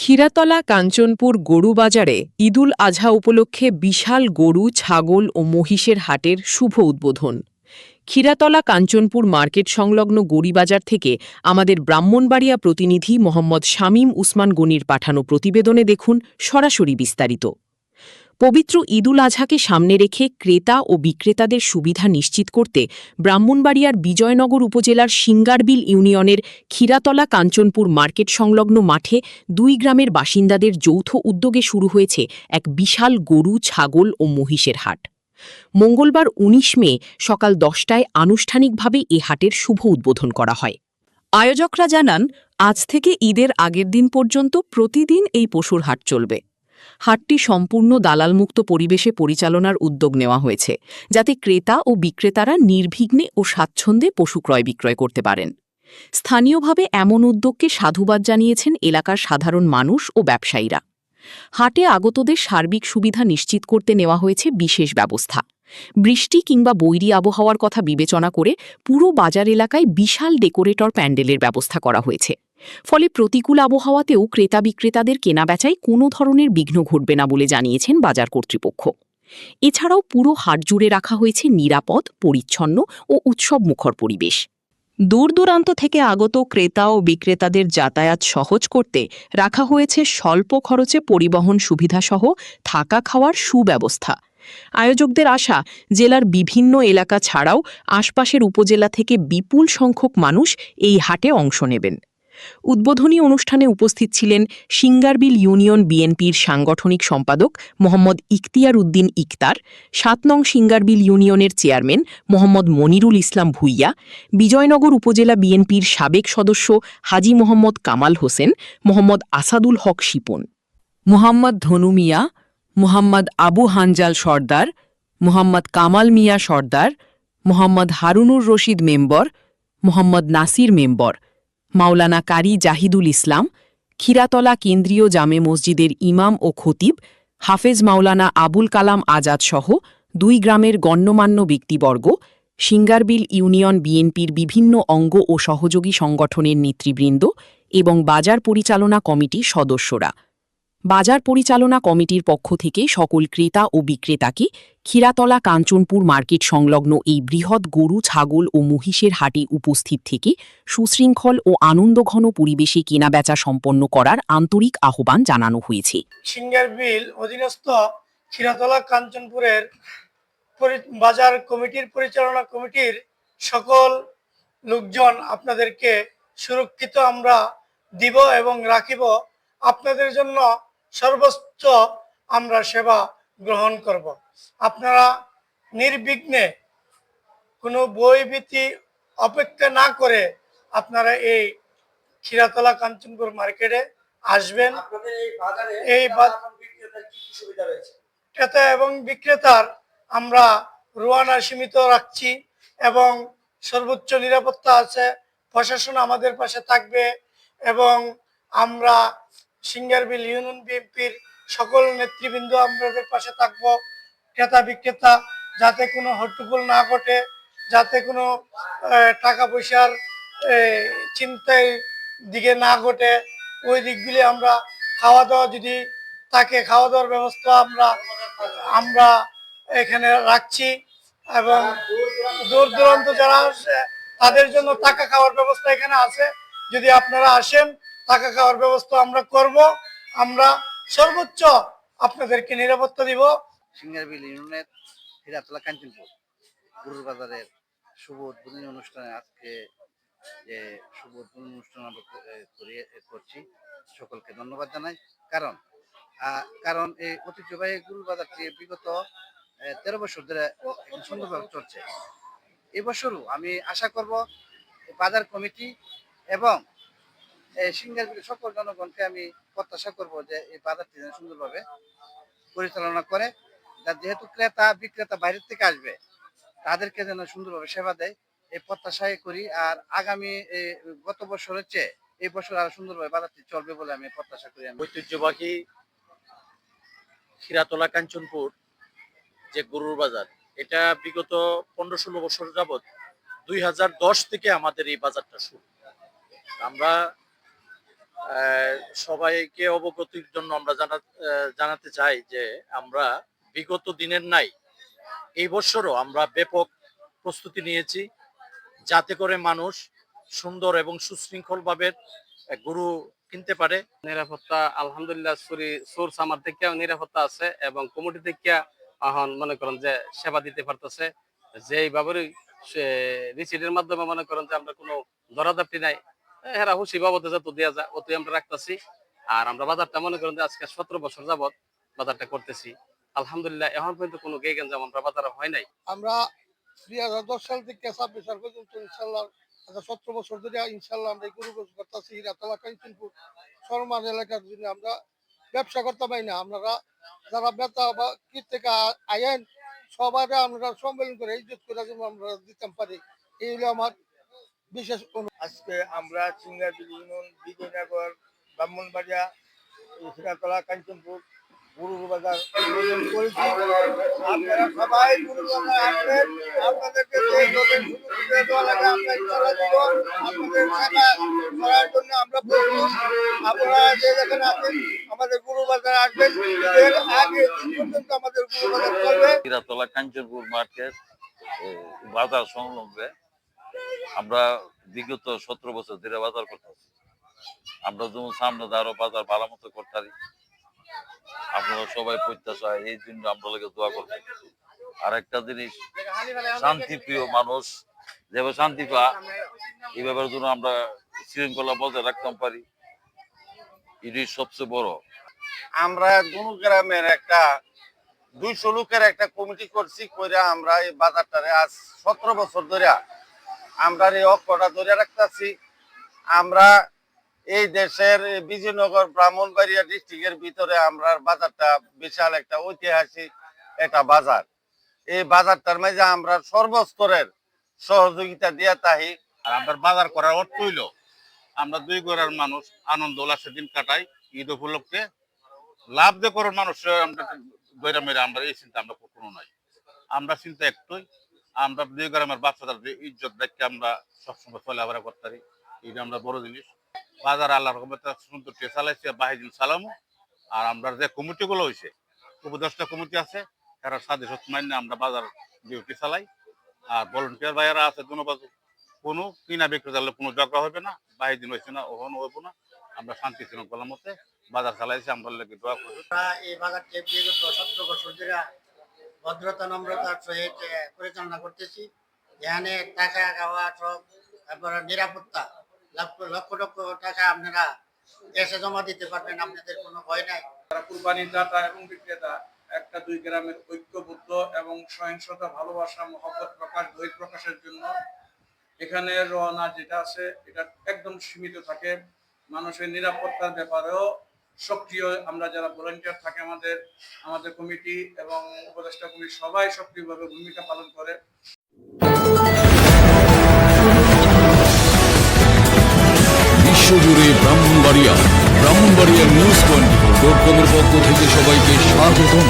ক্ষীরাতলা কাঞ্চনপুর গরু বাজারে ঈদুল আজহা উপলক্ষে বিশাল গরু, ছাগল ও মহিষের হাটের শুভ উদ্বোধন। ক্ষীরাতলা কাঞ্চনপুর মার্কেট সংলগ্ন গড়িবাজার থেকে আমাদের ব্রাহ্মণবাড়িয়া প্রতিনিধি মোহাম্মদ শামীম উসমান গনির পাঠানো প্রতিবেদনে দেখুন সরাসরি বিস্তারিত। পবিত্র ঈদুল আজহাকে সামনে রেখে ক্রেতা ও বিক্রেতাদের সুবিধা নিশ্চিত করতে ব্রাহ্মণবাড়িয়ার বিজয়নগর উপজেলার সিঙ্গারবিল ইউনিয়নের ক্ষীরাতলা কাঞ্চনপুর মার্কেট সংলগ্ন মাঠে ২ গ্রামের বাসিন্দাদের যৌথ উদ্যোগে শুরু হয়েছে এক বিশাল গরু, ছাগল ও মহিষের হাট। মঙ্গলবার ১৯ মে সকাল ১০টায় আনুষ্ঠানিকভাবে এ হাটের শুভ উদ্বোধন করা হয়। আয়োজকরা জানান, আজ থেকে ঈদের আগের দিন পর্যন্ত প্রতিদিন এই পশুর হাট চলবে। হাটটি সম্পূর্ণ দালালমুক্ত পরিবেশে পরিচালনার উদ্যোগ নেওয়া হয়েছে, যাতে ক্রেতা ও বিক্রেতারা নির্বিঘ্নে ও স্বাচ্ছন্দ্যে পশু ক্রয় বিক্রয় করতে পারেন। স্থানীয়ভাবে এমন উদ্যোগকে সাধুবাদ জানিয়েছেন এলাকার সাধারণ মানুষ ও ব্যবসায়ীরা। হাটে আগতদের সার্বিক সুবিধা নিশ্চিত করতে নেওয়া হয়েছে বিশেষ ব্যবস্থা। বৃষ্টি কিংবা বৈরী আবহাওয়ার কথা বিবেচনা করে পুরো বাজার এলাকায় বিশাল ডেকোরেটর প্যান্ডেলের ব্যবস্থা করা হয়েছে। ফলে প্রতিকূল আবহাওয়াতেও ক্রেতা বিক্রেতাদের কেনাবেচায় কোনো ধরনের বিঘ্ন ঘটবে না বলে জানিয়েছেন বাজার কর্তৃপক্ষ। এছাড়াও পুরো হাট জুড়ে রাখা হয়েছে নিরাপদ, পরিচ্ছন্ন ও উৎসবমুখর পরিবেশ। দূর দূরান্ত থেকে আগত ক্রেতা ও বিক্রেতাদের যাতায়াত সহজ করতে রাখা হয়েছে স্বল্প খরচে পরিবহন সুবিধাসহ থাকা খাওয়ার সুব্যবস্থা। আয়োজকদের আশা, জেলার বিভিন্ন এলাকা ছাড়াও আশপাশের উপজেলা থেকে বিপুল সংখ্যক মানুষ এই হাটে অংশ নেবেন। উদ্বোধনী অনুষ্ঠানে উপস্থিত ছিলেন সিঙ্গারবিল ইউনিয়ন বিএনপির সাংগঠনিক সম্পাদক মোহাম্মদ ইখতিয়ার উদ্দিন ইকতার, ৭ নং সিঙ্গারবিল ইউনিয়নের চেয়ারম্যান মোহাম্মদ মনিরুল ইসলাম ভুইয়া, বিজয়নগর উপজেলা বিএনপির সাবেক সদস্য হাজী মোহাম্মদ কামাল হোসেন, মোহাম্মদ আসাদুল হক শিপন, মোহাম্মদ ধনু মিয়া, মোহাম্মদ আবু হানজাল সর্দার, মোহাম্মদ কামাল মিয়া সর্দার, মোহাম্মদ হারুনুর রশিদ মেম্বর, মোহাম্মদ নাসির মেম্বর, মাওলানা কারি জাহিদুল ইসলাম, ক্ষীরাতলা কেন্দ্রীয় জামে মসজিদের ইমাম ও খতিব, হাফেজ মাওলানা আবুল কালাম আজাদ সহ ২ গ্রামের গণ্যমান্য ব্যক্তিবর্গ, সিঙ্গারবিল ইউনিয়ন বিএনপির বিভিন্ন অঙ্গ ও সহযোগী সংগঠনের নেতৃবৃন্দ এবং বাজার পরিচালনা কমিটির সদস্যরা। বাজার পরিচালনা কমিটির পক্ষ থেকে সকল ক্রেতা ও বিক্রেতাকে ক্ষীরাতলা কাঞ্চনপুর মার্কেট সংলগ্ন এই বৃহৎ গরু, ছাগল ও মহিষের হাটে উপস্থিত থেকে সুশৃঙ্খল ও আনন্দঘন পরিবেশে কেনাবেচা সম্পন্ন করার আন্তরিক আহ্বান জানানো হয়েছে। সিঙ্গারবিল অধীনস্থ ক্ষীরাতলা কাঞ্চনপুরের বাজার কমিটির পরিচালনা কমিটির সকল লোকজন আপনাদেরকে সুরক্ষিত আমরা দিব এবং রাখিব। আপনাদের জন্য সর্বোচ্চ আমরা সেবা গ্রহণ করব। আপনারা নির্বিঘ্নে কোনো বইভীতি অপেক্ষা না করে আপনারা এই ক্ষীরাতলা কাঞ্চনপুর মার্কেটে আসবেন। এই ক্রেতা এবং বিক্রেতার আমরা রোয়ানা সীমিত রাখছি এবং সর্বোচ্চ নিরাপত্তা আছে। প্রশাসন আমাদের পাশে থাকবে এবং আমরা সিঙ্গারবিল ইউনিয়ন বিএনপির সকল নেতৃবৃন্দ আমাদের পাশে থাকবো। ক্রেতা বিক্রেতা যাতে কোনো হট্টগোল না ঘটে, যাতে কোনো টাকা পয়সার চিন্তায় দিকে না ঘটে, ওই দিকগুলি আমরা খাওয়া দাওয়া যদি থাকে খাওয়া দাওয়ার ব্যবস্থা আমরা এখানে রাখছি এবং দূর দূরান্ত যারা আসে তাদের জন্য থাকা খাওয়ার ব্যবস্থা এখানে আছে। যদি আপনারা আসেন থাকা খাওয়ার ব্যবস্থা আমরা করব। আমরা সর্বোচ্চ আপনাদেরকে নিরাপত্তা দিব। সিঙ্গারবিল ইউনিয়নের ক্ষীরাতলা কাঞ্চনপুর গরুর বাজারের শুভ উদ্বোধনী অনুষ্ঠানে আজকে যে শুভ উদ্বোধনী অনুষ্ঠান আমরা করছি, সকলকে ধন্যবাদ জানাই। কারণ এই ঐতিহ্যবাহী গরুর বাজারটি বিগত 13 বছর ধরে সুন্দরভাবে চলছে। এবছরও আমি আশা করব বাজার কমিটি এবং সিঙ্গারবিলের সকল জনগণকে আমি প্রত্যাশা করব যে এই বাজারটি সুন্দরভাবে পরিচালনা করে, যেহেতু ক্রেতা বিক্রেতা বাইরের থেকে আসবে তাদেরকে যেন সুন্দরভাবে সেবা দেয় এই প্রত্যাশাই করি। আর আগামী গত বছরের চেয়ে এই বছর আরো সুন্দরভাবে বাজারটি চলবে বলে আমি প্রত্যাশা করি। ঐতিহ্যবাহী ক্ষীরাতলা কাঞ্চনপুর যে গরুর বাজার, এটা বিগত 15-16 বছর যাবৎ 2010 থেকে আমাদের এই বাজারটা শুরু। আমরা সবাইকে অবগতির জন্য আমরা জানাতে চাই যে আমরা বিগত দিনের নাই এই বছরও আমরা ব্যাপক প্রস্তুতি নিয়েছি, যাতে করে মানুষ সুন্দর এবং সুশৃঙ্খলভাবে গরু কিনতে পারে। নিরাপত্তা আলহামদুলিল্লাহ সোর্স আমার থেকে নিরাপত্তা আছে এবং কমিটি থেকে এখন মনে করেন যে সেবা দিতে পারতেছে, যেইভাবে রিসিটের মাধ্যমে মনে করেন যে আমরা কোনো দরাদাপ্তি নাই, এরা হুশি বাবদে যত দেওয়া যায় অতই আমরা রাখতেছি। আর আমরা বাজারটা মনে করেন যে আজকে 17 বছর যাবত বাজারটা করতেছি, আলহামদুলিল্লাহ এখন পর্যন্ত কোনো গে গেঞ্জাম আমরা বাজারে হয় নাই। আমরা 2010 সাল থেকে 26 সাল পর্যন্ত ইনশাল্লাহ 17 বছর ধরে ইনশাল্লাহ আমরা গরু করতেছি হিরাতলা কাঞ্চনপুর সরমান এলাকার জন্য। আমরা ব্যবসা করতে পারি না, আমরা যারা বেতা বা কি থেকে আইন সবাই আমরা সম্মেলন করে ইজ্জত করে যেন আমরা দিতে পারি, এই হলো আমার বিশেষ। আজকে আমরা সিঙ্গারবিল ইউনিয়ন, বিজয়নগর, ব্রাহ্মণবাড়িয়া, হিরাতলা কাঞ্চনপুর গরুর বাজার করেছি। আপনারা সবাই গরুর বাজার আসবেন, আপনাদেরকে যে নতুন সুযোগ দেওয়া লাগে আমরা ইনশাআল্লাহ দিব। আপনাদের সেবা করার জন্য আমরা প্রস্তুত। আপনারা যে যেখানে আছেন আমাদের গরু বাজার আসবেন, এর আগে দিন পর্যন্ত আমাদের গরু বাজার চলবে। হিরাতলা কাঞ্চনপুর মার্কেট বাজার সংলগ্নে আমরা বিগত 17 বছর ধরে বাজার করতেছি। আমরা যেমন সামনে আরো বাজার ভালো মতো করতে পারি, আপনারা সবাই প্রত্যাশা, এই জন্য আমরা লোকে দোয়া করতে। আর একটা জিনিস, শান্তিপ্রিয় মানুষ যেভাবে শান্তি পা, এই ব্যাপারের জন্য আমরা শৃঙ্খলা বজায় রাখতে পারি, এটাই সবচেয়ে বড়। আমরা দুনু গ্রামের একটা 200 লোকের একটা কমিটি করছি, করে আমরা এই বাজারটারে আজ 17 বছর ধরে আমরা এই অক্ষটা ধরে রাখতেছি। আমরা এই দেশের বিজয়নগর ব্রাহ্মণবাড়িয়া ডিস্ট্রিক্টের ভিতরে আমরা বাজারটা বিশাল একটা ঐতিহাসিক একটা বাজার। এই বাজারটার মাঝে আমরা সর্বস্তরের সহযোগিতা দিয়ে থাকি। আর আমরা বাজার করার অর্থ হইল আমরা দুই ঘরের মানুষ আনন্দ উল্লাসের দিন কাটাই। ঈদ উপলক্ষে লাভ দিয়ে করার মানুষ আমরা দৈরা মেরে আমরা এই চিন্তা আমরা কখনো নাই। আমরা চিন্তা একটাই, আমরা দুই গ্রামের বাচ্চাদের ইজ্জত দেখে আমরা সবসময় চলাফেরা করতে পারি, এটা আমরা বড় জিনিস। বাজার আল্লাহর রহমতে সুন্দর চালাইছে, বাহিদিন সালামু। আর আমরা যে কমিটিগুলো হয়েছে, উপদেষ্টা কমিটি আছে, তারা সাদে সৎ মান্য আমরা বাজার ডিউটি চালাই। আর ভলেন্টিয়ার ভাইয়েরা আছে দুবাজু, কোনো কিনা বিক্রেতার কোনো ঝগড়া হবে না, বাহিদিন হয়েছে না, ওখানে হইব না। আমরা শান্তি শৃঙ্খলার মতে বাজার চালাইছি, আমরা লোকে দোয়া করি। এই বাজারটি বিগত 17 বছর ধরে ভদ্রতা নম্রতার সহিত পরিচালনা করতেছি। এখানে টাকা খাওয়া সব, তারপরে নিরাপত্তা, লক্ষ লক্ষ টাকা আপনারা দেশে জমা দিতে পারবেন, আপনাদের কোনো ভয় নাই। কুরবানির দাতা এবং বিক্রেতা একটা দুই গ্রামের ঐক্যবদ্ধ এবং সহিংসতা, ভালোবাসা, মহব্বত প্রকাশ, বই প্রকাশের জন্য এখানে রওনা যেটা আছে এটা একদম সীমিত থাকে। মানুষের নিরাপত্তার ব্যাপারেও সক্রিয়, আমরা যারা ভলান্টিয়ার থাকে আমাদের কমিটি এবং উপদেষ্টা কমিটি সবাই সক্রিয়ভাবে ভূমিকা পালন করে। বিশ্বজুড়ে ব্রাহ্মণবাড়িয়া নিউজ 24.com-এর পক্ষ থেকে সবাইকে স্বাগতম।